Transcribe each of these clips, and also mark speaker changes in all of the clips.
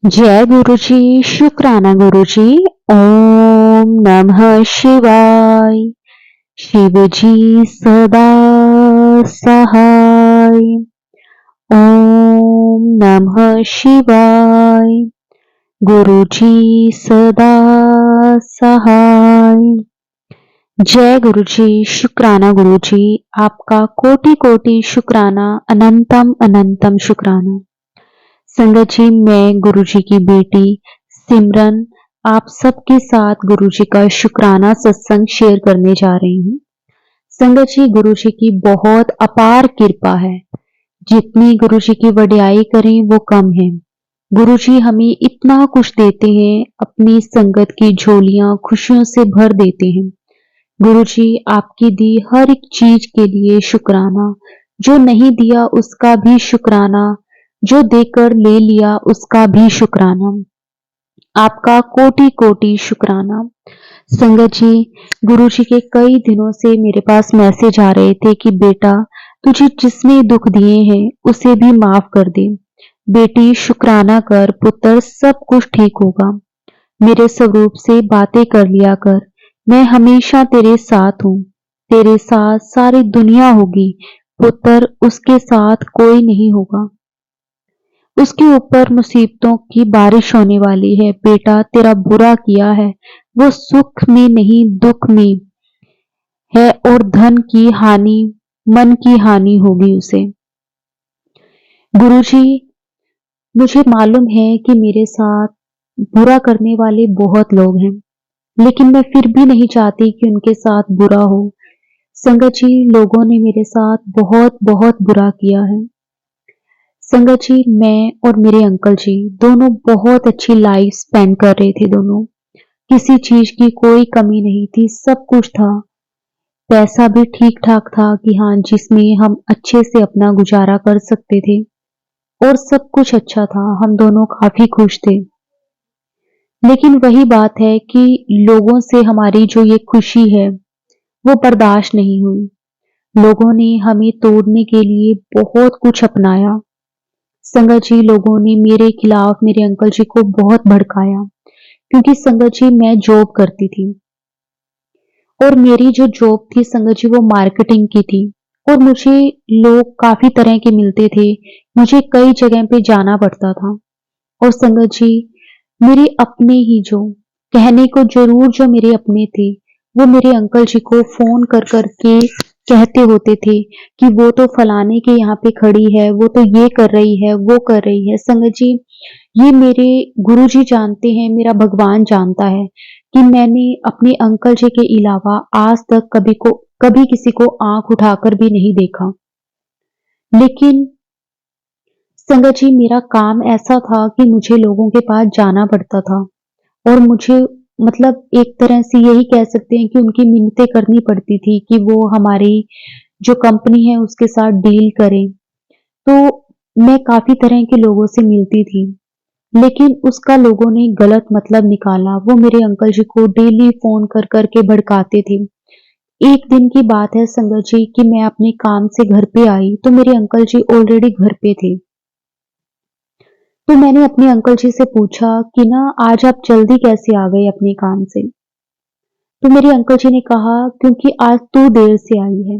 Speaker 1: जय गुरु जी, शुक्राना गुरु जी। ओम नमः शिवाय। शिव जी सदा सहाय। ओम नमः शिवाय। गुरु जी सदा सहाय। जय गुरु जी, शुक्राना गुरु जी। आपका कोटि कोटि शुक्राना, अनंतम अनंतम शुक्राना। संगत जी, मैं गुरु जी की बेटी सिमरन आप सबके साथ गुरु जी का शुक्राना सत्संग शेयर करने जा रही हूँ। संगत जी, गुरु जी की बहुत अपार कृपा है। जितनी गुरु जी की वड्याई करें वो कम है। गुरु जी हमें इतना कुछ देते हैं, अपनी संगत की झोलियां खुशियों से भर देते हैं। गुरु जी आपकी दी हर एक चीज के लिए शुक्राना, जो नहीं दिया उसका भी शुक्राना, जो देकर ले लिया उसका भी शुक्राना। आपका कोटि कोटि शुक्राना। संगत जी, गुरु जी के कई दिनों से मेरे पास मैसेज आ रहे थे कि बेटा, तुझे जिसने दुख दिए हैं उसे भी माफ कर दे। बेटी शुक्राना कर पुत्र, सब कुछ ठीक होगा। मेरे स्वरूप से बातें कर लिया कर। मैं हमेशा तेरे साथ हूँ। तेरे साथ सारी दुनिया होगी पुत्र, उसके साथ कोई नहीं होगा। उसके ऊपर मुसीबतों की बारिश होने वाली है। बेटा, तेरा बुरा किया है वो सुख में नहीं दुख में है, और धन की हानि, मन की हानि होगी उसे। गुरुजी, मुझे मालूम है कि मेरे साथ बुरा करने वाले बहुत लोग हैं, लेकिन मैं फिर भी नहीं चाहती कि उनके साथ बुरा हो। संगत जी, लोगों ने मेरे साथ बहुत बहुत बुरा किया है। संगत जी, मैं और मेरे अंकल जी दोनों बहुत अच्छी लाइफ स्पेंड कर रहे थे। दोनों, किसी चीज की कोई कमी नहीं थी, सब कुछ था। पैसा भी ठीक ठाक था कि हाँ, जिसमें हम अच्छे से अपना गुजारा कर सकते थे, और सब कुछ अच्छा था। हम दोनों काफी खुश थे। लेकिन वही बात है कि लोगों से हमारी जो ये खुशी है वो बर्दाश्त नहीं हुई। लोगों ने हमें तोड़ने के लिए बहुत कुछ अपनाया। संगत जी, लोगों ने मेरे खिलाफ मेरे अंकल जी को बहुत भड़काया, क्योंकि संगत जी मैं जॉब करती थी, और मेरी जो जॉब थी संगत जी वो मार्केटिंग की थी। और मुझे लोग काफी तरह के मिलते थे, मुझे कई जगह पे जाना पड़ता था। और संगत जी, मेरे अपने ही जो कहने को जरूर जो मेरे अपने थे, वो मेरे अंकल जी को फोन कर कर के कहते होते थे कि वो तो फलाने के यहाँ पे खड़ी है, वो तो ये कर रही है, वो कर रही है। संगत जी, ये मेरे गुरुजी जानते हैं, मेरा भगवान जानता है कि मैंने अपने अंकल जी के अलावा आज तक कभी किसी को आंख उठाकर भी नहीं देखा। लेकिन संगत जी, मेरा काम ऐसा था कि मुझे लोगों के पास जाना पड़ता था, और मुझे मतलब एक तरह से यही कह सकते हैं कि उनकी मिन्नतें करनी पड़ती थी कि वो हमारी जो कंपनी है उसके साथ डील करें। तो मैं काफी तरह के लोगों से मिलती थी, लेकिन उसका लोगों ने गलत मतलब निकाला। वो मेरे अंकल जी को डेली फोन कर कर के भड़काते थे। एक दिन की बात है संगत जी कि मैं अपने काम से घर पे आई तो मेरे अंकल जी ऑलरेडी घर पे थे। तो मैंने अपने अंकल जी से पूछा कि ना, आज आप जल्दी कैसे आ गए अपने काम से? तो मेरे अंकल जी ने कहा, क्योंकि आज तू देर से आई है।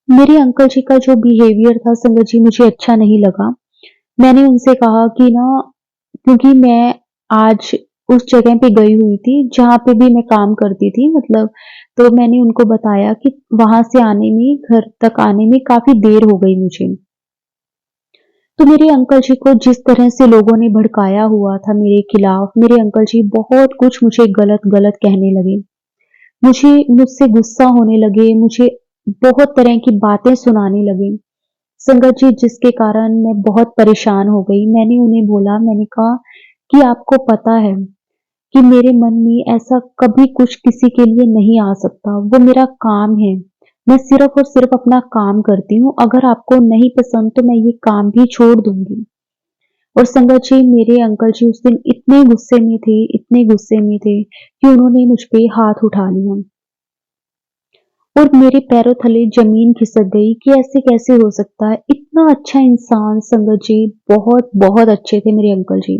Speaker 1: मेरे अंकल जी का जो बिहेवियर था संगत जी मुझे अच्छा नहीं लगा। मैंने उनसे कहा कि ना, क्योंकि मैं आज उस जगह पे गई हुई थी जहाँ पे भी मैं काम करती थी, मतलब, तो मैंने उनको बताया कि वहां से आने में, घर तक आने में काफी देर हो गई मुझे। तो मेरे अंकल जी को जिस तरह से लोगों ने भड़काया हुआ था मेरे खिलाफ, मेरे अंकल जी बहुत कुछ मुझे गलत गलत कहने लगे। मुझे मुझसे गुस्सा होने लगे, मुझे बहुत तरह की बातें सुनाने लगे संगत जी, जिसके कारण मैं बहुत परेशान हो गई। मैंने उन्हें बोला, मैंने कहा कि आपको पता है कि मेरे मन में ऐसा कभी कुछ किसी के लिए नहीं आ सकता। वो मेरा काम है। मैं सिर्फ और सिर्फ अपना काम करती हूँ। अगर आपको नहीं पसंद तो मैं ये काम भी छोड़ दूंगी। और संगत जी, मेरे अंकल जी उस दिन इतने गुस्से में थे, इतने गुस्से में थे कि उन्होंने मुझ पे हाथ उठा लिया, और मेरे पैरों तले जमीन खिसक गई कि ऐसे कैसे हो सकता है। इतना अच्छा इंसान संगत जी, बहुत बहुत अच्छे थे मेरे अंकल जी।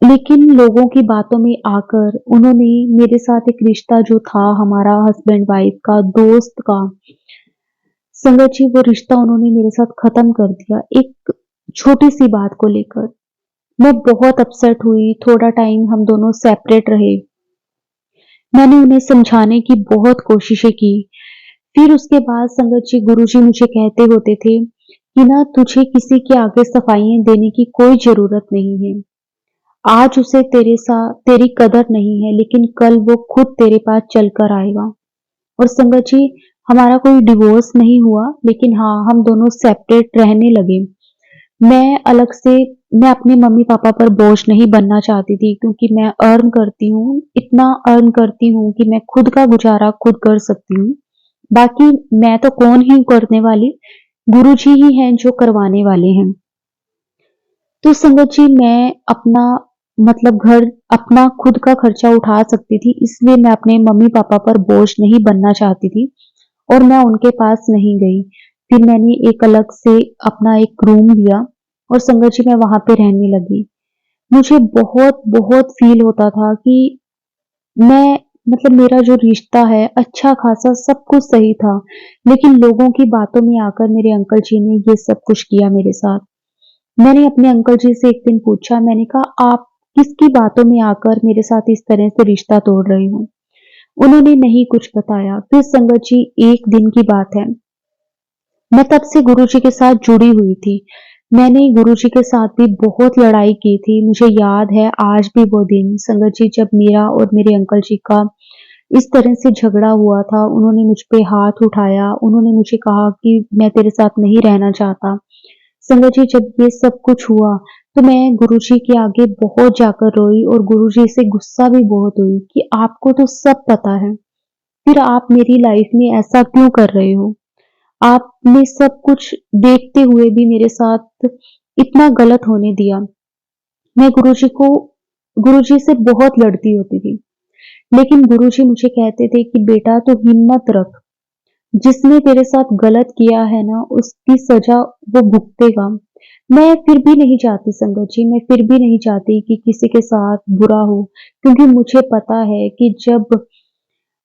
Speaker 1: लेकिन लोगों की बातों में आकर उन्होंने मेरे साथ एक रिश्ता जो था हमारा हस्बैंड वाइफ का, दोस्त का, संगत जी वो रिश्ता उन्होंने मेरे साथ खत्म कर दिया एक छोटी सी बात को लेकर। मैं बहुत अपसेट हुई, थोड़ा टाइम हम दोनों सेपरेट रहे। मैंने उन्हें समझाने की बहुत कोशिशें की। फिर उसके बाद संगत जी गुरुजी मुझे कहते होते थे कि ना तुझे किसी के आगे सफाइयाँ देने की कोई ज़रूरत नहीं है। आज उसे तेरे साथ तेरी कदर नहीं है लेकिन कल वो खुद तेरे पास चल कर आएगा। और संगत जी हमारा कोई डिवोर्स नहीं हुआ लेकिन हाँ, हम दोनों सेपरेट रहने लगे। मैं अलग से मैं अपने मम्मी-पापा पर बोझ नहीं बनना चाहती थी क्योंकि मैं अर्न करती हूँ, इतना अर्न करती हूँ कि मैं खुद का गुज़ारा खुद कर सकती हूँ। बाकी मैं तो कौन ही करने वाली, गुरुजी ही हैं जो करवाने वाले हैं। तो संगत जी मैं अपना मतलब घर अपना खुद का खर्चा उठा सकती थी इसलिए मैं अपने मम्मी-पापा पर बोझ नहीं बनना चाहती थी और मैं उनके पास नहीं गई। फिर मैंने एक अलग से अपना एक रूम लिया और संगत जी मैं वहाँ पे रहने लगी। मुझे बहुत-बहुत फ़ील होता था कि मैं मतलब मेरा जो रिश्ता है अच्छा खासा सब कुछ सही था, लेकिन लोगों की बातों में आकर मेरे अंकल जी ने ये सब कुछ किया मेरे साथ। मैंने अपने अंकल जी से एक दिन पूछा, मैंने कहा आप किसकी बातों में आकर मेरे साथ इस तरह से रिश्ता तोड़ रहे हो? उन्होंने नहीं कुछ बताया। फिर संगत जी एक दिन की बात है, मैं तब से गुरुजी के साथ जुड़ी हुई थी। मैंने गुरुजी के साथ भी बहुत लड़ाई की थी। मुझे याद है आज भी वो दिन संगत जी जब मेरा और मेरे अंकल जी का इस तरह से झगड़ा हुआ था, उन्होंने मुझ पे हाथ उठाया, उन्होंने मुझे कहा कि मैं तेरे साथ नहीं रहना चाहता। संगत जी जब ये सब कुछ हुआ, तो मैं गुरुजी के आगे बहुत जाकर रोई और गुरुजी से गुस्सा भी बहुत हुई कि आपको तो सब पता है, फिर आप मेरी लाइफ में ऐसा क्यों कर रहे हो? आपने सब कुछ देखते हुए भी मेरे साथ इतना गलत होने दिया। मैं गुरुजी से बहुत लड़ती होती थी, लेकिन गुरुजी मुझे कहते थे कि बेटा तू हिम्मत रख, जिसने तेरे साथ गलत किया है ना उसकी सजा वो भुगतेगा। मैं फिर भी नहीं चाहती संगत जी, मैं फिर भी नहीं चाहती कि किसी के साथ बुरा हो, क्योंकि मुझे पता है कि जब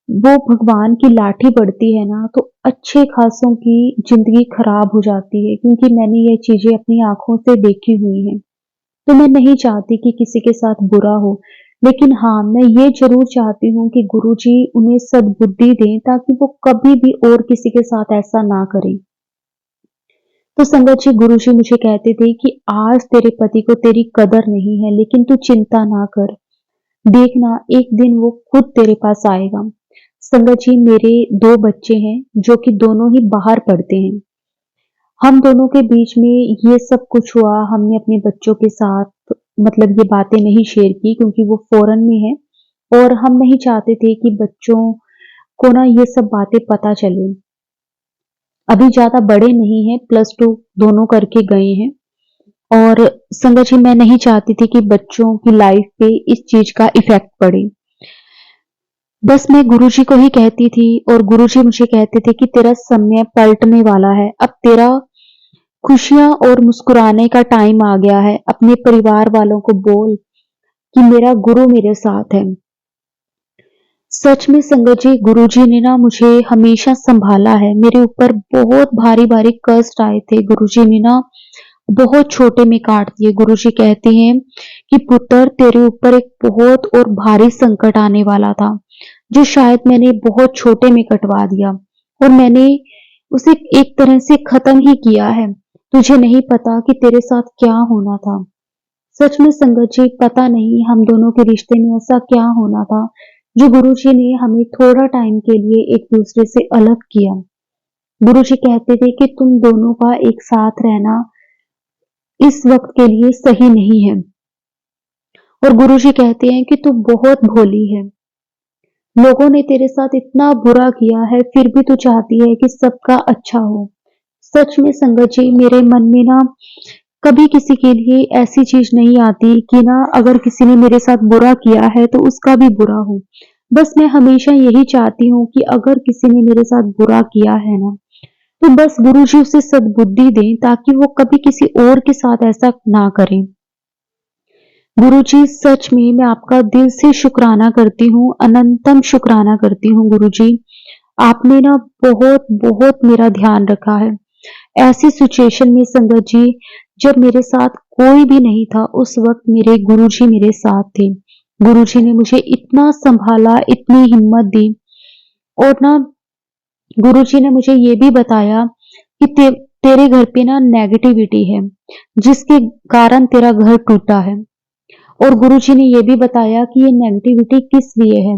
Speaker 1: वो भगवान की लाठी पड़ती है ना तो अच्छे खासों की जिंदगी खराब हो जाती है, क्योंकि मैंने ये चीजें अपनी आंखों से देखी हुई हैं। तो मैं नहीं चाहती कि किसी के साथ बुरा हो, लेकिन हाँ, मैं ये ज़रूर चाहती हूँ कि गुरुजी उन्हें सद्बुद्धि दें ताकि वो कभी भी और किसी के साथ ऐसा ना करें। तो संगत जी गुरुजी मुझे कहते थे कि आज तेरे पति को तेरी कदर नहीं है, लेकिन तू चिंता ना कर। देखना एक दिन वो खुद तेरे पास आएगा। संगत जी मेरे 2 बच्चे हैं जो कि दोनों ही बाहर पढ़ते हैं। हम दोनों के बीच में ये सब कुछ हुआ, हमने अपने बच्चों के साथ मतलब ये बातें नहीं शेयर की क्योंकि वो फ़ॉरेन में हैं और हम नहीं चाहते थे कि बच्चों को ना ये सब बातें पता चलें। अभी ज़्यादा बड़े नहीं हैं, +2 दोनों करके गए हैं और संगत जी मैं नहीं चाहती थी कि बच्चों की लाइफ़ पे इस चीज़ का इफ़ेक्ट पड़े। बस मैं गुरुजी को ही कहती थी और गुरुजी मुझे कहते थे कि तेरा समय पलटने वाला है, अब तेरा खुशियाँ और मुस्कुराने का टाइम आ गया है। अपने परिवार वालों को बोल कि मेरा गुरु मेरे साथ है। सच में संगत जी गुरुजी ने ना मुझे हमेशा सँभाला है। मेरे ऊपर बहुत भारी-भारी कष्ट आए थे। गुरुजी ने ना बहुत छोटे में काट दिए। गुरुजी कहते हैं कि पुत्र तेरे ऊपर एक बहुत और भारी संकट आने वाला था, जो शायद मैंने बहुत छोटे में कटवा दिया और मैंने उसे एक तरह से खत्म ही किया है। तुझे नहीं पता कि तेरे साथ क्या होना था। सच में संगत जी पता नहीं हम दोनों के रिश्ते में ऐसा क्या होना था, जो गुरुजी ने हमें थोड़ा टाइम के लिए एक दूसरे से अलग किया। गुरुजी कहते थे कि तुम दोनों का एक साथ रहना इस वक्त के लिए सही नहीं है और गुरुजी कहते हैं कि तू बहुत भोली है। लोगों ने तेरे साथ इतना बुरा किया है फिर भी तू चाहती है कि सबका अच्छा हो। सच में संगत जी मेरे मन में ना कभी किसी के लिए ऐसी चीज नहीं आती कि ना अगर किसी ने मेरे साथ बुरा किया है तो उसका भी बुरा हो। बस मैं हमेशा यही चाहती हूँ कि अगर किसी ने मेरे साथ बुरा किया है ना तो बस गुरुजी उसे सद्बुद्धि दें ताकि वो कभी किसी और के साथ ऐसा ना करें। गुरुजी सच में मैं आपका दिल से शुक्राना करती हूँ, अनंतम शुक्राना करती हूँ गुरुजी। आपने ना बहुत बहुत मेरा ध्यान रखा है। ऐसी सिचुएशन में संगत जी, जब मेरे साथ कोई भी नहीं था, उस वक्त मेरे गुरुजी मेरे साथ थे। गुरुजी ने मुझे इतना संभाला, इतनी हिम्मत दी। और ना गुरुजी ने मुझे ये भी बताया कि तेरे घर पे ना नेगेटिविटी है, जिसके कारण तेरा घर टूटा है। और गुरुजी ने ये भी बताया कि ये नेगेटिविटी किस लिए है।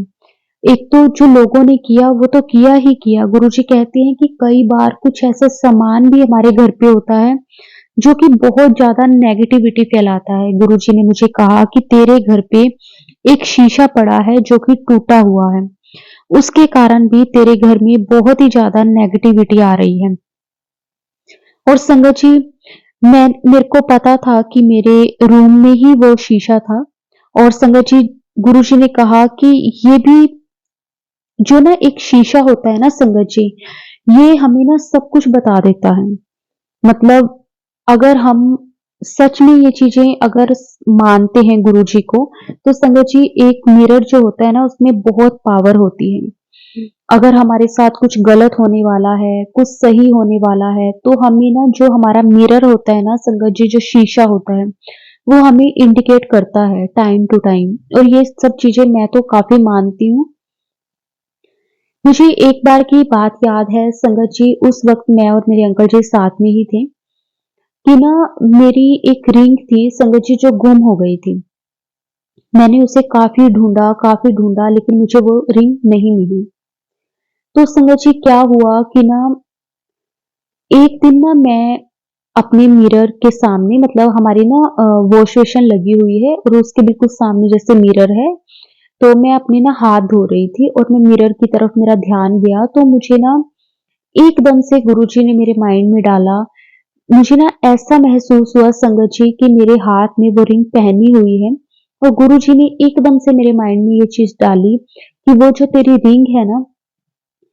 Speaker 1: एक तो जो लोगों ने किया वो तो किया ही किया। गुरुजी कहते हैं कि कई बार कुछ ऐसा सामान भी हमारे घर पे होता है जो कि बहुत ज्यादा नेगेटिविटी फैलाता है। गुरुजी ने मुझे कहा कि तेरे घर पे एक शीशा पड़ा है जो कि टूटा हुआ है, उसके कारण भी तेरे घर में बहुत ही ज्यादा नेगेटिविटी आ रही है। और संगत जी, मेरे को पता था कि मेरे रूम में ही वो शीशा था। और संगत जी, गुरुजी ने कहा कि ये भी जो ना एक शीशा होता है ना संगत जी, ये हमें ना सब कुछ बता देता है। मतलब अगर हम सच में ये चीजें अगर मानते हैं गुरुजी को, तो संगत जी एक मिरर जो होता है ना उसमें बहुत पावर होती है। अगर हमारे साथ कुछ गलत होने वाला है, कुछ सही होने वाला है, तो हमें ना जो हमारा मिरर होता है ना संगत जी, जो शीशा होता है, वो हमें इंडिकेट करता है टाइम टू टाइम। और ये सब चीजें मैं तो काफी मानती हूँ। मुझे एक बार की बात याद है संगत जी, उस वक्त मैं और मेरे अंकल जी साथ में ही थे कि ना मेरी एक रिंग थी संगत जी जो गुम हो गई थी। मैंने उसे काफी ढूंढा लेकिन मुझे वो रिंग नहीं मिली। तो संगत जी क्या हुआ कि ना एक दिन ना मैं अपने मिरर के सामने, मतलब हमारी ना वॉश बेसिन लगी हुई है और उसके बिल्कुल सामने जैसे मिरर है, तो मैं अपने ना हाथ धो रही थी और मैं मिरर की तरफ मेरा ध्यान गया, तो मुझे ना एकदम से गुरुजी ने मेरे माइंड में डाला। मुझे ना ऐसा महसूस हुआ संगत जी कि मेरे हाथ में वो रिंग पहनी हुई है। और गुरुजी ने एकदम से मेरे माइंड में ये चीज डाली कि वो जो तेरी रिंग है ना,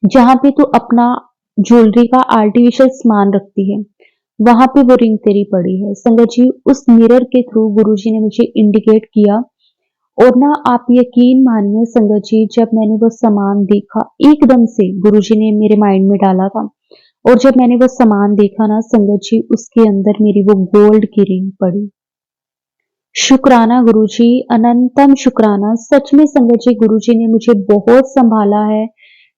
Speaker 1: जहां पे तू अपना ज्वेलरी का आर्टिफिशियल सामान रखती है, वहां पे वो रिंग तेरी पड़ी है। संगत जी उस मिरर के थ्रू गुरुजी ने मुझे इंडिकेट किया। और ना आप यकीन मानिए संगत जी, जब मैंने वो सामान देखा, एकदम से गुरुजी ने मेरे माइंड में डाला था। और जब मैंने वो सामान देखा ना संगत जी, उसके अंदर मेरी वो गोल्ड की रिंग पड़ी। शुक्राना गुरुजी, अनंतम शुक्राना। सच में संगत जी गुरुजी ने मुझे बहुत संभाला है।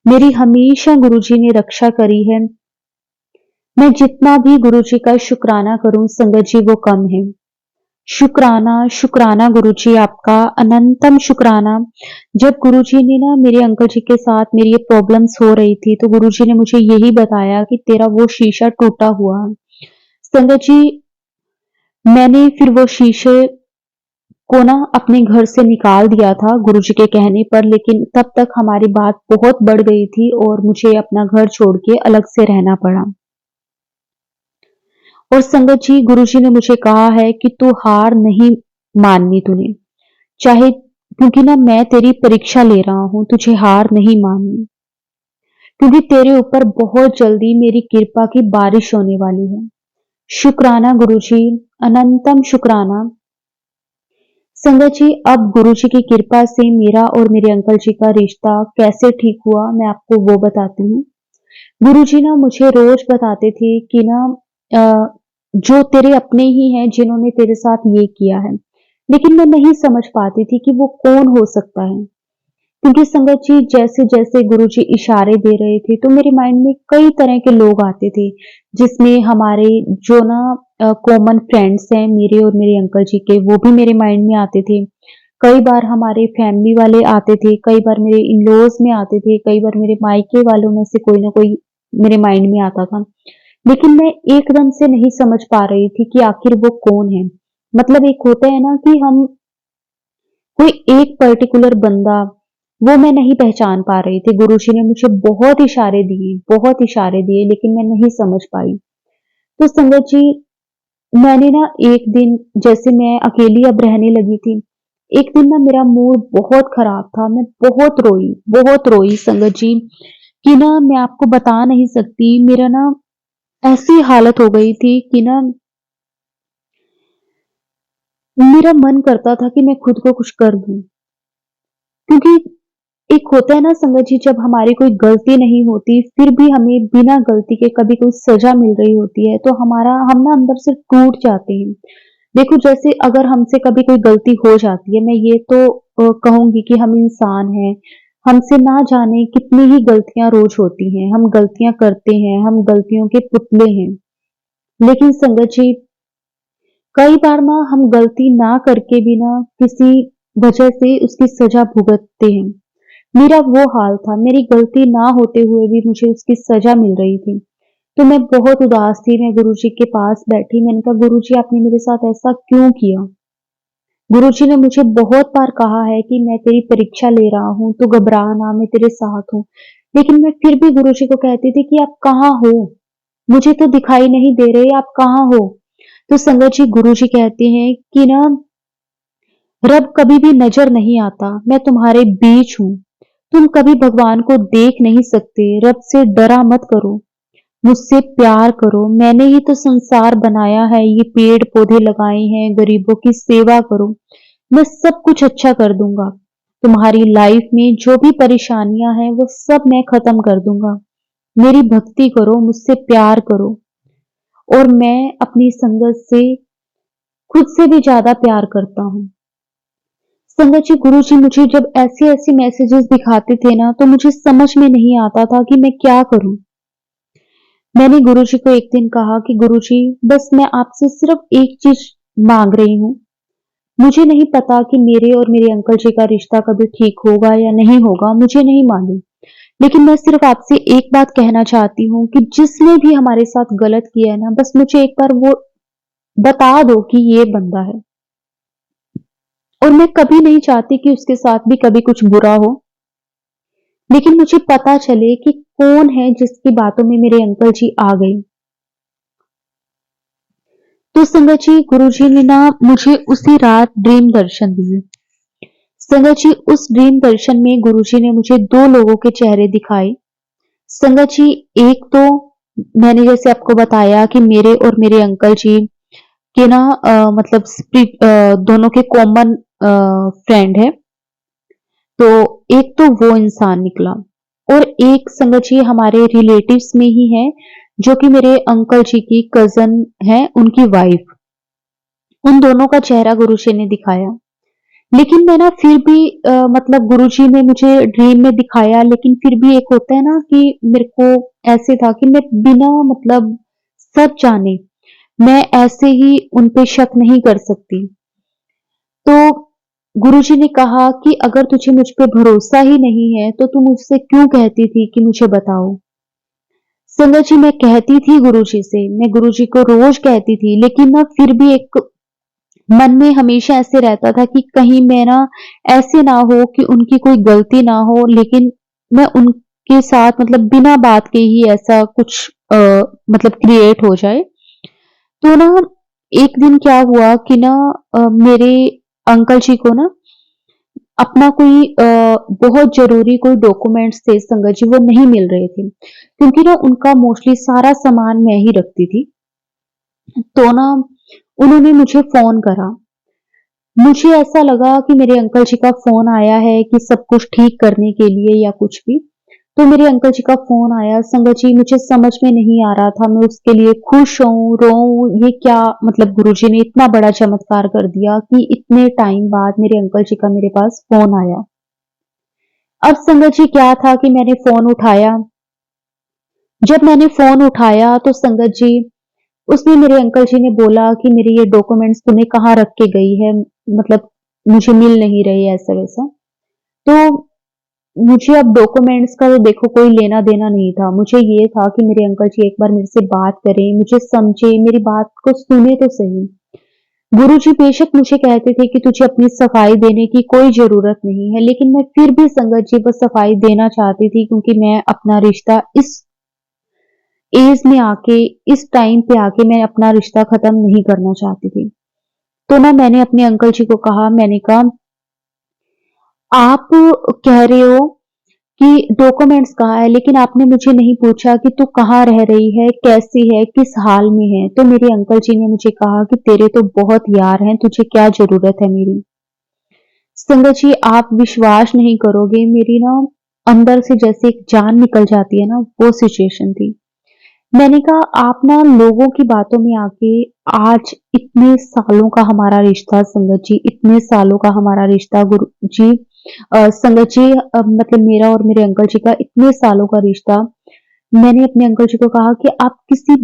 Speaker 1: मेरी हमेशा गुरुजी ने रक्षा करी है। मैं जितना भी गुरुजी का शुक्राना करूं संगत जी वो कम है। शुक्राना शुक्राना गुरुजी आपका, अनंतम शुक्राना। जब गुरुजी ने ना मेरे अंकल जी के साथ मेरी ये प्रॉब्लम्स हो रही थी, तो गुरुजी ने मुझे यही बताया कि तेरा वो शीशा टूटा हुआ है। संगत जी मैंने फिर वो शीशे को ना अपने घर से निकाल दिया था गुरुजी के कहने पर, लेकिन तब तक हमारी बात बहुत बढ़ गई थी और मुझे अपना घर छोड़ के अलग से रहना पड़ा। और संगत जी गुरुजी ने मुझे कहा है कि तू हार नहीं माननी तूने, चाहे, क्योंकि ना मैं तेरी परीक्षा ले रहा हूं, तुझे हार नहीं माननी, क्योंकि तेरे ऊपर बहुत जल्दी मेरी कृपा की बारिश होने वाली है। शुक्राना गुरुजी, अनंतम शुक्राना। संगत जी अब गुरुजी की कृपा से मेरा और मेरे अंकल जी का रिश्ता कैसे ठीक हुआ, मैं आपको वो बताती हूँ। गुरुजी ना मुझे रोज बताते थे कि ना जो तेरे अपने ही हैं जिन्होंने तेरे साथ ये किया है, लेकिन मैं नहीं समझ पाती थी कि वो कौन हो सकता है। क्योंकि संगत जी जैसे जैसे गुरुजी इशारे दे रहे थे, तो मेरे माइंड में कई तरह के लोग आते थे, जिसमें हमारे जो ना कॉमन फ्रेंड्स हैं मेरे और मेरे अंकल जी के, वो भी मेरे माइंड में आते थे। कई बार हमारे फैमिली वाले आते थे, कई बार मेरे इन लॉज में आते थे, कई बार मेरे मायके वालों में से कोई ना कोई मेरे माइंड में आता था। लेकिन मैं एकदम से नहीं समझ पा रही थी कि आखिर वो कौन है। मतलब एक होता है ना कि हम कोई एक पर्टिकुलर बंदा, वो मैं नहीं पहचान पा रही थी। गुरुजी ने मुझे बहुत इशारे दिए, लेकिन मैं नहीं समझ पाई। तो संगत जी मैंने ना एक दिन, जैसे मैं अकेली अब रहने लगी थी, एक दिन ना मेरा मूड बहुत खराब था। मैं बहुत रोई संगत जी, कि ना मैं आपको बता नहीं सकती। मेरा ना ऐसी हालत हो गई थी कि ना मेरा मन करता था कि मैं खुद को कुछ कर दूँ। क्योंकि एक होता है ना संगत जी, जब हमारी कोई गलती नहीं होती, फिर भी हमें बिना गलती के कभी कोई सज़ा मिल रही होती है, तो हम ना अंदर से टूट जाते हैं। देखो, जैसे अगर हमसे कभी कोई गलती हो जाती है, मैं ये तो कहूँगी कि हम इंसान हैं, हमसे ना जाने कितनी ही गलतियाँ रोज़ होती हैं, हम गलतियाँ करते हैं, हम गलतियों के पुतले हैं। लेकिन संगत जी, कई बार ना हम गलती ना करके भी ना किसी वजह से उसकी सज़ा भुगतते हैं। मेरा वो हाल था, मेरी गलती ना होते हुए भी मुझे उसकी सज़ा मिल रही थी। तो मैं बहुत उदास थी, मैं गुरुजी के पास बैठी, मैंने कहा, गुरुजी आपने मेरे साथ ऐसा क्यों किया? गुरुजी ने मुझे बहुत बार कहा है कि मैं तेरी परीक्षा ले रहा हूँ, तू घबरा ना, मैं तेरे साथ हूँ। लेकिन मैं फिर भी गुरुजी को कहती थी कि आप कहाँ हो? मुझे तो दिखाई नहीं दे रहे, आप कहाँ हो? तो संगत जी, गुरुजी कहते हैं कि ना, रब कभी भी नज़र नहीं आता, मैं तुम्हारे बीच हूँ। तुम कभी भगवान को देख नहीं सकते, रब से डरा मत करो, मुझसे प्यार करो, मैंने ही तो संसार बनाया है, ये पेड़-पौधे लगाए हैं, गरीबों की सेवा करो, मैं सब कुछ अच्छा कर दूँगा। तुम्हारी लाइफ में जो भी परेशानियाँ हैं, वो सब मैं खत्म कर दूँगा। मेरी भक्ति करो, मुझसे प्यार करो, और मैं अपनी संगत से खुद से भी ज़्यादा प्यार करता हूँ। संगत जी, गुरुजी मुझे जब ऐसे-ऐसे मैसेजेस दिखाते थे ना, तो मुझे समझ में नहीं आता था कि मैं क्या करूँ? मैंने गुरुजी को एक दिन कहा कि गुरुजी, बस मैं आपसे सिर्फ एक चीज़ माँग रही हूँ। मुझे नहीं पता कि मेरे और मेरे अंकल जी का रिश्ता कभी ठीक होगा या नहीं होगा, मुझे नहीं मालूम। लेकिन मैं सिर्फ आपसे एक बात कहना चाहती हूँ कि जिसने भी हमारे साथ गलत किया है ना, बस मुझे एक बार वो बता दो कि ये बंदा है। और मैं कभी नहीं चाहती कि उसके साथ भी कभी कुछ बुरा हो। लेकिन मुझे पता चले कि कौन है जिसकी बातों में मेरे अंकल जी आ गए। तो संगत जी, गुरुजी ने ना मुझे उसी रात ड्रीम दर्शन दिए। संगत जी, उस ड्रीम दर्शन में गुरुजी ने मुझे 2 लोगों के चेहरे दिखाए। संगत जी, एक तो मैंने जैसे आपको बताया कि मेरे और मेरे अंकल जी के ना मतलब दोनों के कॉमन फ्रेंड है। तो एक तो वो इंसान निकला, और एक संगत जी हमारे रिलेटिव्स में ही है, जो कि मेरे अंकल जी की कज़न है, उनकी वाइफ। उन दोनों का चेहरा गुरुजी ने दिखाया। लेकिन मैं ना फिर भी मतलब गुरुजी ने मुझे ड्रीम में दिखाया, लेकिन फिर भी एक होता है ना कि मेरे को ऐसे था कि मैं बिना मतलब सच जाने, मैं ऐसे ही उन पे शक नहीं कर सकती। तो गुरुजी ने कहा कि अगर तुझे मुझ पे भरोसा ही नहीं है, तो तू मुझसे क्यों कहती थी कि मुझे बताओ? संगत जी, मैं कहती थी गुरुजी से, मैं गुरुजी को रोज़ कहती थी, लेकिन ना फिर भी एक मन में हमेशा ऐसे रहता था कि कहीं मैं ना ऐसे ना हो कि उनकी कोई गलती ना हो, लेकिन मैं उनके साथ मतलब बिना बात के ही ऐसा कुछ मतलब क्रिएट हो जाए। तो ना एक दिन क्या हुआ कि ना मेरे अंकल जी को ना अपना कोई बहुत ज़रूरी कोई डॉक्यूमेंट्स थे संगत जी, वो नहीं मिल रहे थे। क्योंकि ना उनका मोस्टली सारा सामान मैं ही रखती थी। तो ना उन्होंने मुझे फ़ोन करा। मुझे ऐसा लगा कि मेरे अंकल जी का फ़ोन आया है कि सब कुछ ठीक करने के लिए या कुछ भी। तो मेरे अंकल जी का फ़ोन आया, संगत जी मुझे समझ में नहीं आ रहा था, मैं उसके लिए खुश हूँ, रोऊँ, ये क्या मतलब गुरुजी ने इतना बड़ा चमत्कार कर दिया कि इतने टाइम बाद मेरे अंकल जी का मेरे पास फ़ोन आया। अब संगत जी क्या था कि मैंने फ़ोन उठाया, जब मैंने फ़ोन उठाया तो संगत जी उसमें मेरे अंकल जी ने बोला कि मेरे ये डॉक्यूमेंट्स तूने कहाँ रख के गई है? मतलब मुझे मिल नहीं रही है ऐसा-वैसा। तो मुझे अब डॉक्यूमेंट्स का तो देखो कोई लेना-देना नहीं था। मुझे ये था कि मेरे अंकल जी एक बार मेरे से बात करें, मुझे समझें, मेरी बात को सुने तो सही। गुरुजी बेशक मुझे कहते थे कि तुझे अपनी सफाई देने की कोई ज़रूरत नहीं है, लेकिन मैं फिर भी संगत जी वो सफाई देना चाहती थी, क्योंकि मैं अपना रिश्ता इस एज में आके, इस टाइम पे आके मैं अपना रिश्ता खत्म नहीं करना चाहती थी। तो ना मैंने अपने अंकल जी को कहा, मैंने कहा, आप कह रहे हो कि डॉक्यूमेंट्स कहाँ है, लेकिन आपने मुझे नहीं पूछा कि तू कहाँ रह रही है, कैसी है, किस हाल में है। तो मेरे अंकल जी ने मुझे कहा कि तेरे तो बहुत यार हैं, तुझे क्या ज़रूरत है मेरी। संगत जी, आप विश्वास नहीं करोगे, मेरी ना अंदर से जैसे एक जान निकल जाती है ना, वो सिचुएशन थी। मैंने कहा आप ना लोगों की बातों में आके, आज इतने सालों का हमारा रिश्ता संगत जी, इतने सालों का हमारा रिश्ता गुरु जी, संगत जी, मतलब मेरा और मेरे अंकल जी का इतने सालों का रिश्ता। मैंने अपने अंकल जी को कहा कि आप किसी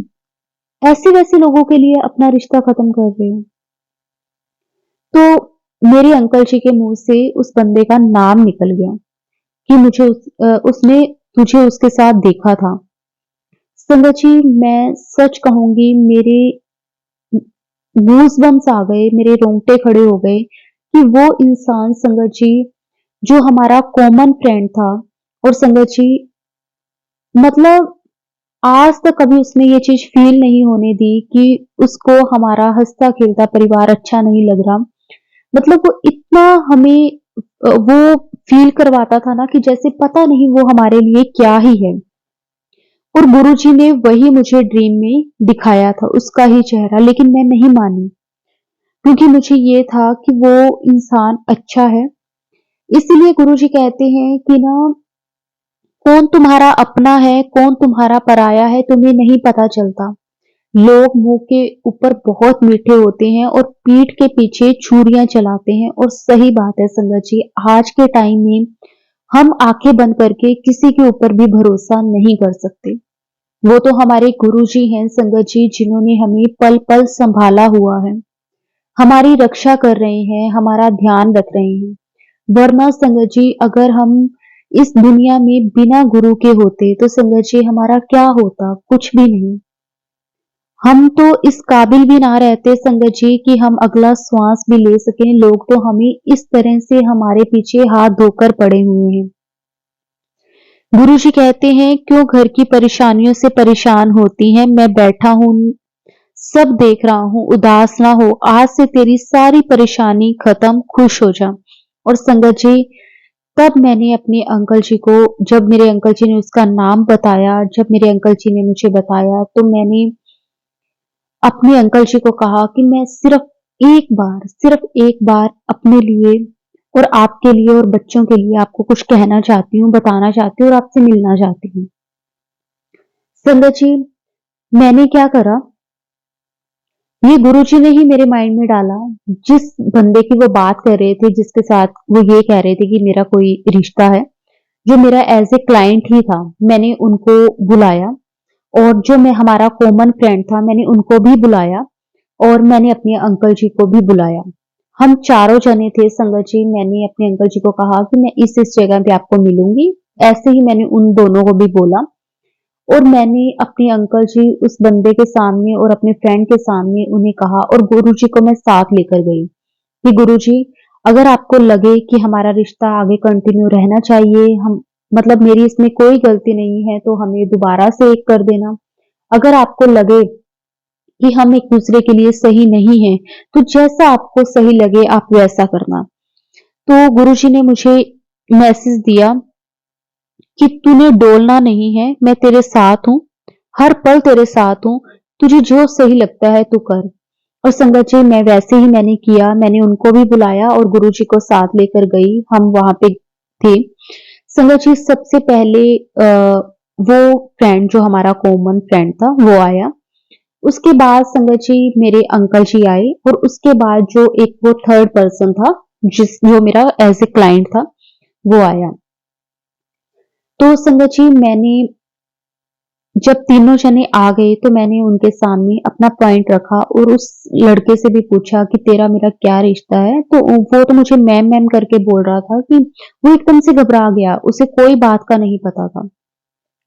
Speaker 1: ऐसे वैसे लोगों के लिए अपना रिश्ता खत्म कर रहे हो। तो मेरे अंकल जी के मुंह से उस बंदे का नाम निकल गया कि उसने तुझे उसके साथ देखा था। संगत जी, मैं सच कहूंगी, मेरे गूज़बम्प्स आ गए, मेरे रोंगटे खड़े हो गए कि वो इंसान संगत जी, जो हमारा कॉमन फ्रेंड था, और संगत जी, मतलब आज तक कभी उसने ये चीज़ फ़ील नहीं होने दी कि उसको हमारा हँसता-खेलता परिवार अच्छा नहीं लग रहा। मतलब वो इतना हमें वो फ़ील करवाता था ना कि जैसे पता नहीं वो हमारे लिए क्या ही है। और गुरुजी ने वही मुझे ड्रीम में दिखाया था, उसका ही चेहरा, लेकिन मैं नहीं मानी, क्योंकि मुझे ये था कि वो इंसान अच्छा है। इसीलिए गुरुजी कहते हैं कि ना, कौन तुम्हारा अपना है, कौन तुम्हारा पराया है, तुम्हें नहीं पता चलता। लोग मुँह के ऊपर बहुत मीठे होते हैं और पीठ के पीछे छुरियाँ चलाते हैं, और सही बात है संगत जी, आज के टाइम में हम आँखें बंद करके किसी के ऊपर भी भरोसा नहीं कर सकते। वो तो हमारे गुरुजी हैं संगत जी, जिन्होंने हमें पल-पल सँभाला हुआ है, हमारी रक्षा कर रहे हैं, हमारा ध्यान रख रहे हैं। वरना संगत जी, अगर हम इस दुनिया में बिना गुरु के होते, तो संगत जी हमारा क्या होता? कुछ भी नहीं। हम तो इस काबिल भी ना रहते संगत जी कि हम अगला श्वास भी ले सकें, लोग तो हमें इस तरह से हमारे पीछे हाथ धोकर पड़े हुए हैं। गुरुजी कहते हैं, क्यों घर की परेशानियों से परेशान होती है, मैं बैठा हूँ, सब देख रहा हूँ, उदास ना हो, आज से तेरी सारी परेशानी खत्म, खुश हो जा। और संगत जी, तब मैंने अपने अंकल जी को, जब मेरे अंकल जी ने उसका नाम बताया, जब मेरे अंकल जी ने मुझे बताया, तो मैंने अपने अंकल जी को कहा कि मैं सिर्फ एक बार अपने लिए और आपके लिए और बच्चों के लिए आपको कुछ कहना चाहती हूँ, बताना चाहती हूँ और आपसे मिलना चाहती हूँ। संगत जी, मैंने क्या करा, ये गुरुजी ने ही मेरे माइंड में डाला। जिस बंदे की वो बात कर रहे थे, जिसके साथ वो ये कह रहे थे कि मेरा कोई रिश्ता है, जो मेरा एज़ ए क्लाइंट ही था, मैंने उनको बुलाया, और जो मैं हमारा कॉमन फ्रेंड था, मैंने उनको भी बुलाया, और मैंने अपने अंकल जी को भी बुलाया। हम चारों जने थे संगत जी, मैंने अपने अंकल जी को कहा कि मैं इस जगह पे आपको मिलूँगी। ऐसे ही मैंने उन दोनों को भी बोला, और मैंने अपने अंकल जी उस बंदे के सामने और अपने फ्रेंड के सामने उन्हें कहा, और गुरुजी को मैं साथ लेकर गई कि गुरुजी, अगर आपको लगे कि हमारा रिश्ता आगे कंटिन्यू रहना चाहिए, हम मतलब मेरी इसमें कोई गलती नहीं है, तो हमें दोबारा से एक कर देना। अगर आपको लगे कि हम एक दूसरे के लिए सही नहीं हैं, तो जैसा आपको सही लगे आप वैसा करना। तो गुरुजी ने मुझे मैसेज दिया कि तूने डोलना नहीं है, मैं तेरे साथ हूँ, हर पल तेरे साथ हूँ, तुझे जो सही लगता है तू कर। और संगत जी, मैं वैसे ही मैंने किया, मैंने उनको भी बुलाया और गुरुजी को साथ लेकर गई, हम वहाँ पे थे। संगत जी, सबसे पहले वो फ्रेंड जो हमारा कॉमन फ्रेंड था, वो आया। उसके बाद संगत जी मेरे अंकल जी आए, और उसके बाद जो एक वो थर्ड पर्सन था, जो मेरा एज़ ए क्लाइंट था, वो आया। तो संगत जी, मैंने जब तीनों जने आ गए, तो मैंने उनके सामने अपना पॉइंट रखा और उस लड़के से भी पूछा कि तेरा मेरा क्या रिश्ता है? तो वो तो मुझे मैम मैम करके बोल रहा था कि वो एकदम से घबरा गया, उसे कोई बात का नहीं पता था।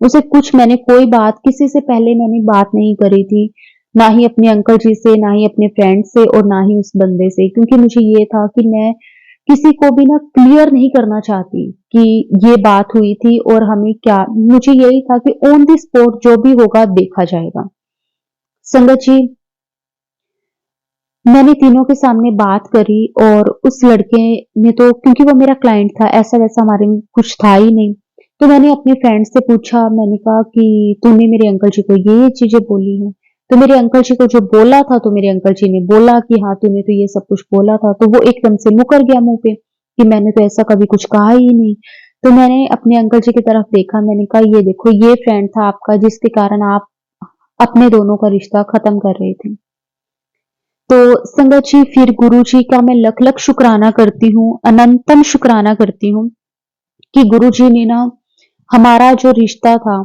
Speaker 1: उसे कुछ मैंने कोई बात किसी से पहले मैंने बात नहीं करी थी, ना ही अपने अंकल जी से, ना ही अपने फ्रेंड से, और ना ही उस बंदे से, क्योंकि मुझे ये था कि मैं किसी को भी ना क्लियर नहीं करना चाहती कि ये बात हुई थी और हमें क्या, मुझे यही था कि ऑन द स्पॉट जो भी होगा देखा जाएगा। संगत जी, मैंने तीनों के सामने बात करी, और उस लड़के ने तो, क्योंकि वो मेरा क्लाइंट था, ऐसा वैसा हमारे में कुछ था ही नहीं, तो मैंने अपने फ्रेंड से पूछा, मैंने कहा कि तूने मेरे अंकल जी को ये चीजें बोली हैं। तो मेरे अंकल जी को जो बोला था, तो मेरे अंकल जी ने बोला कि हाँ तूने तो ये सब कुछ बोला था। तो वो एकदम से मुकर गया मुंह पे कि मैंने तो ऐसा कभी कुछ कहा ही नहीं। तो मैंने अपने अंकल जी की तरफ देखा, मैंने कहा ये देखो, ये फ्रेंड था आपका जिसके कारण आप अपने दोनों का रिश्ता खत्म कर रहे थे। तो संगत जी, फिर गुरु जी का मैं लख लख शुक्राना करती हूँ, अनंतम शुक्राना करती हूँ कि गुरु जी ने ना हमारा जो रिश्ता था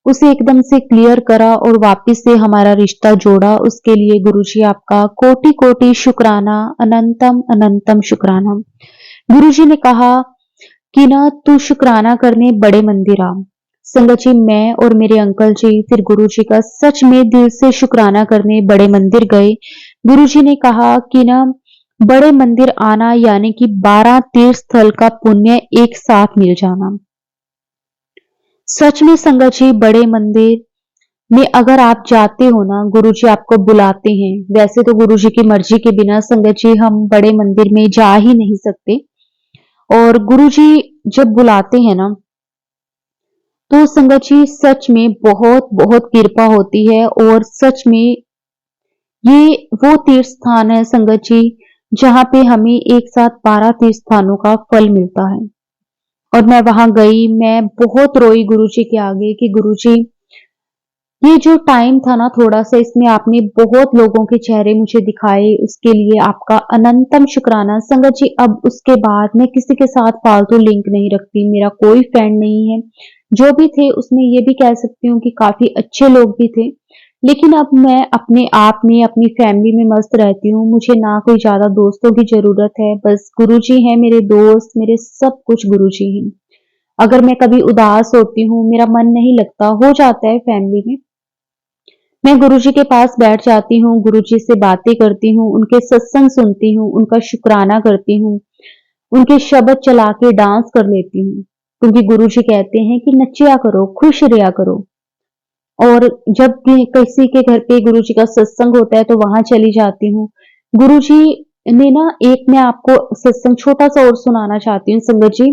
Speaker 1: उसे एकदम से क्लियर करा और वापस से हमारा रिश्ता जोड़ा। उसके लिए गुरु जी आपका कोटि कोटि शुक्राना, अनंतम अनंतम शुक्राना। गुरु जी ने कहा कि ना तू शुक्राना करने बड़े मंदिर आ। संगत जी, मैं और मेरे अंकल जी फिर गुरु जी का सच में दिल से शुक्राना करने बड़े मंदिर गए। गुरु जी ने कहा कि ना बड़े मंदिर आना यानी कि 12 तीर्थ स्थल का पुण्य एक साथ मिल जाना। सच में संगत जी, बड़े मंदिर में अगर आप जाते हो ना, गुरु जी आपको बुलाते हैं। वैसे तो गुरु जी की मर्जी के बिना संगत जी हम बड़े मंदिर में जा ही नहीं सकते। और गुरु जी जब बुलाते हैं ना, तो संगत जी सच में बहुत बहुत कृपा होती है। और सच में ये वो तीर्थ स्थान है संगत जी, जहाँ पे हमें एक साथ 12 तीर्थ स्थानों का फल मिलता है। और मैं वहां गई, मैं बहुत रोई गुरु जी के आगे कि गुरु जी, ये जो टाइम था ना थोड़ा सा, इसमें आपने बहुत लोगों के चेहरे मुझे दिखाए, उसके लिए आपका अनंतम शुक्राना। संगत जी, अब उसके बाद मैं किसी के साथ फालतू लिंक नहीं रखती, मेरा कोई फ्रेंड नहीं है। जो भी थे उसमें ये भी कह सकती हूँ कि काफी अच्छे लोग भी थे। लेकिन अब मैं अपने आप में, अपनी फैमिली में मस्त रहती हूँ। मुझे ना कोई ज्यादा दोस्तों की जरूरत है, बस गुरुजी हैं मेरे दोस्त, मेरे सब कुछ गुरुजी हैं। अगर मैं कभी उदास होती हूँ, मेरा मन नहीं लगता, हो जाता है फैमिली में, मैं गुरुजी के पास बैठ जाती हूँ, गुरुजी से बातें करती हूँ, उनके सत्संग सुनती हूँ, उनका शुक्राना करती हूँ, उनके शब्द चला के डांस कर लेती हूँ। क्योंकि गुरुजी कहते हैं कि नचिया करो, खुश रहा करो। और जब भी किसी के घर पे गुरुजी का सत्संग होता है तो वहां चली जाती हूँ। गुरुजी ने ना, एक मैं आपको सत्संग छोटा सा और सुनाना चाहती हूँ संगत जी,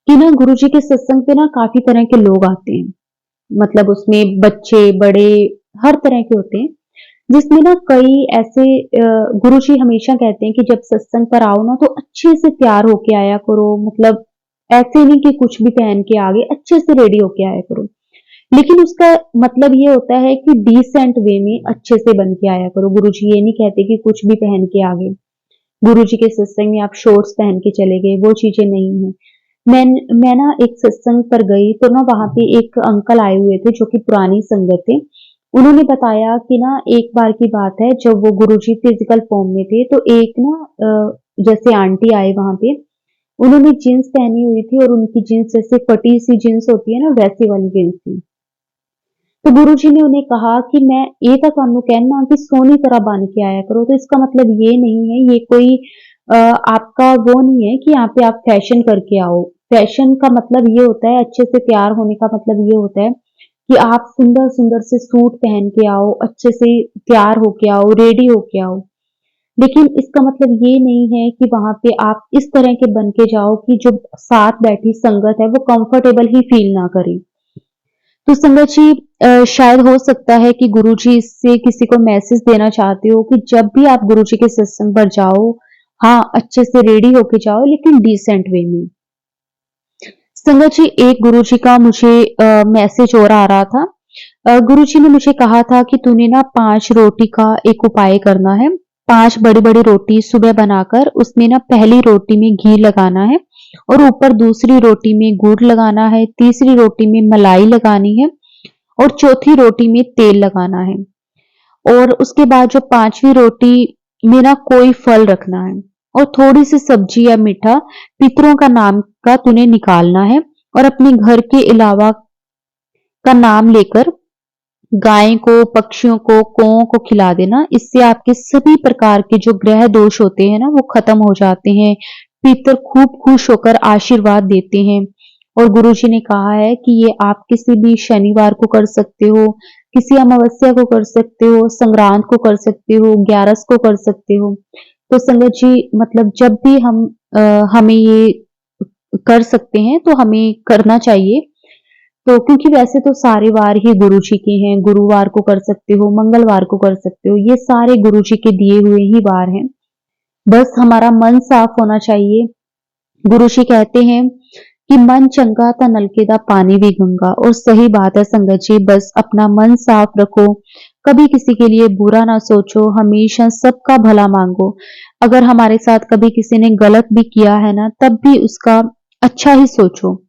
Speaker 1: कि ना गुरुजी के सत्संग पे ना काफी तरह के लोग आते हैं। मतलब उसमें बच्चे बड़े हर तरह के होते हैं। जिसमें ना कई ऐसे गुरुजी हमेशा कहते हैं कि जब सत्संग पर आओ ना, तो अच्छे से तैयार होके आया करो। मतलब ऐसे नहीं कि कुछ भी पहन के आ गए, अच्छे से रेडी होके आया करो। लेकिन उसका मतलब ये होता है कि डिसेंट वे में अच्छे से बन के आया करो। गुरुजी ये नहीं कहते कि कुछ भी पहन के आ गए। गुरुजी के सत्संग में आप शॉर्ट्स पहन के चले गए, वो चीजें नहीं है। मैं ना एक सत्संग पर गई, तो ना वहां पे एक अंकल आए हुए थे जो कि पुरानी संगत थे। उन्होंने बताया कि ना एक बार की बात है, जब वो गुरुजी फिजिकल फॉर्म में थे, तो एक ना जैसे आंटी आए वहां पे, उन्होंने जीन्स पहनी हुई थी और उनकी जीन्स जैसे फटी सी जीन्स होती है ना, वैसी वाली जीन्स थी। तो गुरुजी ने उन्हें कहा कि मैं ये तो ਤੁਹਾਨੂੰ कहना कि सोनी तरह बन के आया करो। तो इसका मतलब ये नहीं है, ये कोई आपका वो नहीं है कि यहाँ पे आप फैशन करके आओ। फैशन का मतलब ये होता है, अच्छे से तैयार होने का मतलब ये होता है कि आप सुंदर सुंदर से सूट पहन के आओ, अच्छे से तैयार होके आओ, रेडी होके आओ। लेकिन इसका मतलब ये नहीं है कि वहां पे आप इस तरह के बन के जाओ कि जो साथ बैठी संगत है वो कंफर्टेबल ही फील ना करे। तो संगत जी, शायद हो सकता है कि गुरुजी इससे किसी को मैसेज देना चाहते हो कि जब भी आप गुरुजी के सत्संग पर जाओ, हाँ अच्छे से रेडी होके जाओ, लेकिन डिसेंट वे में। संगत जी, एक गुरुजी का मुझे मैसेज और आ रहा था। गुरुजी ने मुझे कहा था कि तूने ना 5 रोटी का एक उपाय करना है। 5 बड़ी बड़ी रोटी सुबह बनाकर उसमें ना पहली रोटी में घी लगाना है, और ऊपर दूसरी रोटी में गुड़ लगाना है, तीसरी रोटी में मलाई लगानी है, और चौथी रोटी में तेल लगाना है। और उसके बाद जो पांचवी रोटी में ना कोई फल रखना है, और थोड़ी सी सब्जी या मीठा पितरों का नाम का तूने निकालना है, और अपने घर के अलावा का नाम लेकर गाय को, पक्षियों को, कौओं को खिला देना। इससे आपके सभी प्रकार के जो ग्रह दोष होते हैं ना, वो खत्म हो जाते हैं। पितर खूब खुश होकर आशीर्वाद देते हैं। और गुरुजी ने कहा है कि ये आप किसी भी शनिवार को कर सकते हो, किसी अमावस्या को कर सकते हो, संक्रांत को कर सकते हो, 11 को कर सकते हो। तो संगत जी, मतलब जब भी हमें ये कर सकते हैं तो हमें करना चाहिए। तो क्योंकि वैसे तो सारे वार ही गुरु जी के हैं, गुरुवार को कर सकते हो, मंगलवार को कर सकते हो, ये सारे गुरु जी के दिए हुए ही वार हैं। बस हमारा मन साफ होना चाहिए। गुरु जी कहते हैं कि मन चंगा ता नलके दा पानी भी गंगा, और सही बात है संगत जी। बस अपना मन साफ रखो, कभी किसी के लिए बुरा ना सोचो, हमेशा सबका भला मांगो। अगर हमारे साथ कभी किसी ने गलत भी किया है ना, तब भी उसका अच्छा ही सोचो।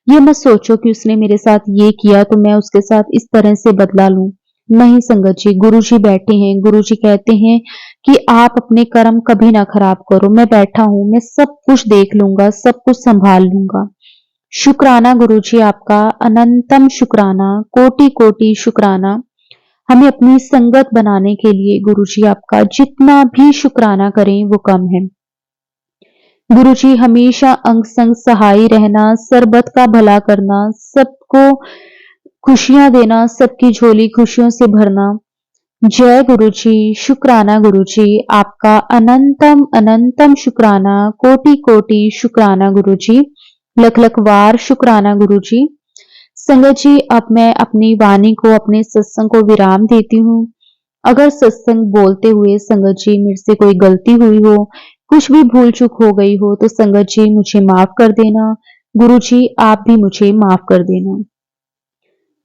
Speaker 1: ये मत सोचो कि उसने मेरे साथ ये किया तो मैं उसके साथ इस तरह से बदला लूं। नहीं संगत जी, गुरु जी बैठे हैं, गुरु जी कहते हैं कि आप अपने कर्म कभी ना खराब करो। मैं बैठा हूं, मैं सब कुछ देख लूंगा, सब कुछ संभाल लूंगा। शुक्राना गुरु जी आपका, अनंतम शुक्राना, कोटि कोटि शुक्राना। हमें अपनी संगत बनाने के लिए गुरु जी आपका जितना भी शुक्राना करें वो कम है। गुरु जी हमेशा अंग संग सहाय रहना, सरबत का भला करना, सबको खुशियां देना, सबकी झोली खुशियों से भरना। जय गुरु जी, शुक्राना गुरु जी आपका, अनंतम अनंतम शुक्राना, कोटि कोटि शुक्राना गुरु जी, लख लख वार शुक्राना गुरु जी। संगत जी, अब मैं अपनी वाणी को, अपने सत्संग को विराम देती हूँ। अगर सत्संग बोलते हुए संगत जी मेरे से कोई गलती हुई हो, कुछ भी भूल चूक हो गई हो, तो संगत जी मुझे माफ कर देना। गुरु जी आप भी मुझे माफ कर देना।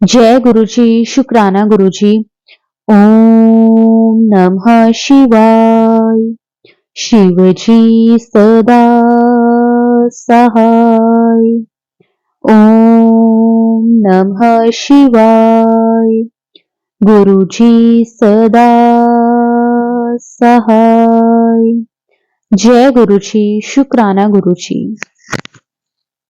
Speaker 1: जय गुरु जी, शुक्राना गुरु जी। ओम नमः शिवाय। शिव जी सदा सहाय। ओम नमः शिवाय। गुरु जी सदा सहाय। जय गुरु जी, शुक्राना गुरु जी।